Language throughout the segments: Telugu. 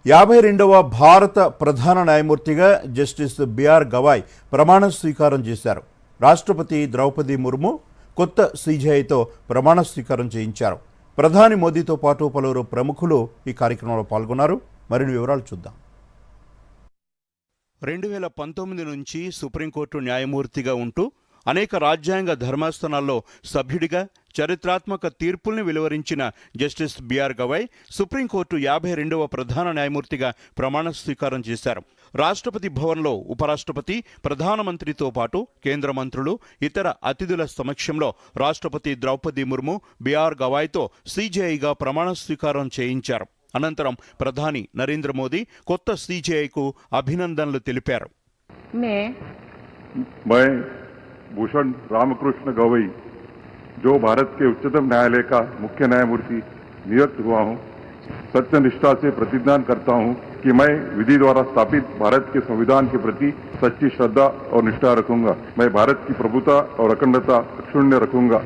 52వ భారత ప్రధాన న్యాయమూర్తిగా జస్టిస్ బిఆర్ గవాయ్ ప్రమాణ స్వీకారం చేశారు. రాష్ట్రపతి ద్రౌపది ముర్ము కొత్త సీజేఐతో ప్రమాణ స్వీకారం చేయించారు. ప్రధాని మోదీతో పాటు పలువురు ప్రముఖులు ఈ కార్యక్రమంలో పాల్గొన్నారు. మరిన్ని వివరాలు చూద్దాం. 2019 నుంచి సుప్రీంకోర్టు న్యాయమూర్తిగా ఉంటూ అనేక రాజ్యాంగ ధర్మాసనాల్లో సభ్యుడిగా చరిత్రాత్మక తీర్పుల్ని వెలువరించిన జస్టిస్ బిఆర్ గవాయ్ సుప్రీంకోర్టు 52వ ప్రధాన న్యాయమూర్తిగా ప్రమాణ స్వీకారం చేశారు. రాష్ట్రపతి భవన్లో ఉపరాష్ట్రపతి, ప్రధానమంత్రితో పాటు కేంద్ర మంత్రులు, ఇతర అతిథుల సమక్షంలో రాష్ట్రపతి ద్రౌపది ముర్ము బిఆర్ గవాయ్తో సీజేఐగా ప్రమాణ స్వీకారం చేయించారు. అనంతరం ప్రధాని నరేంద్ర మోదీ కొత్త సీజేఐకు అభినందనలు తెలిపారు. भूषण रामकृष्ण गवई जो भारत के उच्चतम न्यायालय का मुख्य न्यायमूर्ति नियुक्त हुआ हूं, सत्यनिष्ठा से प्रतिज्ञा करता हूं कि मैं विधि द्वारा स्थापित भारत के संविधान के प्रति सच्ची श्रद्धा और निष्ठा रखूंगा। मैं भारत की प्रभुता और अखंडता अक्षुण्य रखूंगा।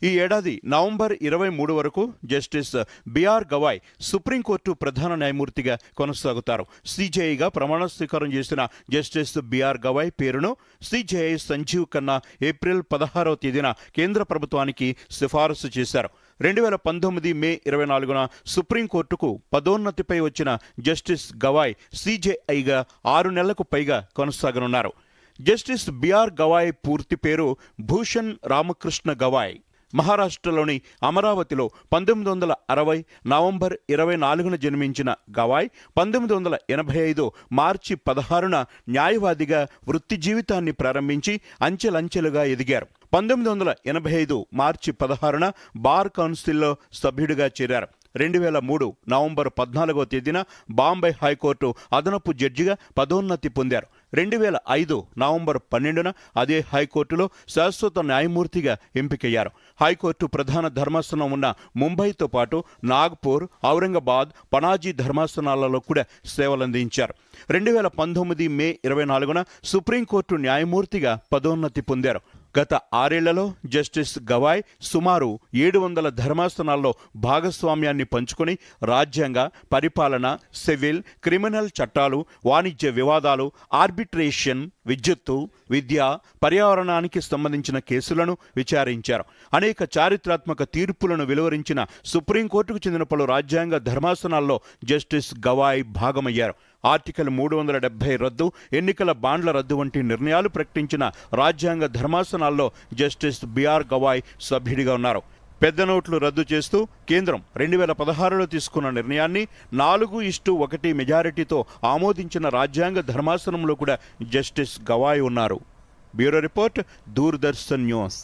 ఈ ఏడాది నవంబర్ 23 వరకు జస్టిస్ బిఆర్ గవాయ్ సుప్రీంకోర్టు ప్రధాన న్యాయమూర్తిగా కొనసాగుతారు. సీజేఐగా ప్రమాణ స్వీకారం చేసిన జస్టిస్ బిఆర్ గవాయ్ పేరును సీజేఐ సంజీవ్ ఖన్నా ఏప్రిల్ 16వ తేదీన కేంద్ర ప్రభుత్వానికి సిఫారసు చేశారు. 2019 మే 24న సుప్రీంకోర్టుకు పదోన్నతిపై వచ్చిన జస్టిస్ గవాయ్ సీజేఐగా 6 నెలలకు పైగా కొనసాగనున్నారు. జస్టిస్ బిఆర్ గవాయ్ పూర్తి పేరు భూషణ్ రామకృష్ణ గవాయ్. మహారాష్ట్రలోని అమరావతిలో 1960 నవంబర్ 24న జన్మించిన గవాయ్ 1985 మార్చి 16న న్యాయవాదిగా వృత్తి జీవితాన్ని ప్రారంభించి అంచెలంచెలుగా ఎదిగారు. 1985 మార్చి 16న బార్ కౌన్సిల్లో సభ్యుడిగా చేరారు. 2003 నవంబర్ 14వ తేదీన బాంబే హైకోర్టు అదనపు జడ్జిగా పదోన్నతి పొందారు. 2005 నవంబర్ 12న అదే హైకోర్టులో శాశ్వత న్యాయమూర్తిగా ఎంపికయ్యారు. హైకోర్టు ప్రధాన ధర్మాసనం ఉన్న ముంబైతో పాటు నాగ్పూర్, ఔరంగాబాద్, పనాజీ ధర్మాసనాలలో కూడా సేవలందించారు. 2019 మే 24న సుప్రీంకోర్టు న్యాయమూర్తిగా పదోన్నతి పొందారు. గత 6 ఏళ్లలో జస్టిస్ గవాయ్ సుమారు 700 ధర్మాసనాల్లో భాగస్వామ్యాన్ని పంచుకొని రాజ్యాంగ, పరిపాలన, సివిల్, క్రిమినల్ చట్టాలు, వాణిజ్య వివాదాలు, ఆర్బిట్రేషన్, విద్యుత్తు, విద్య, పర్యావరణానికి సంబంధించిన కేసులను విచారించారు. అనేక చారిత్రాత్మక తీర్పులను వెలువరించిన సుప్రీంకోర్టుకు చెందిన పలు రాజ్యాంగ ధర్మాసనాల్లో జస్టిస్ గవాయ్ భాగమయ్యారు. ఆర్టికల్ 370 రద్దు, ఎన్నికల బాండ్ల రద్దు వంటి నిర్ణయాలు ప్రకటించిన రాజ్యాంగ ధర్మాసనాల్లో జస్టిస్ బిఆర్ గవాయ్ సభ్యుడిగా ఉన్నారు. పెద్ద నోట్లు రద్దు చేస్తూ కేంద్రం 2016లో తీసుకున్న నిర్ణయాన్ని 4:1 మెజారిటీతో ఆమోదించిన రాజ్యాంగ ధర్మాసనంలో కూడా జస్టిస్ గవాయ్ ఉన్నారు. Bureau report, Doordarshan news.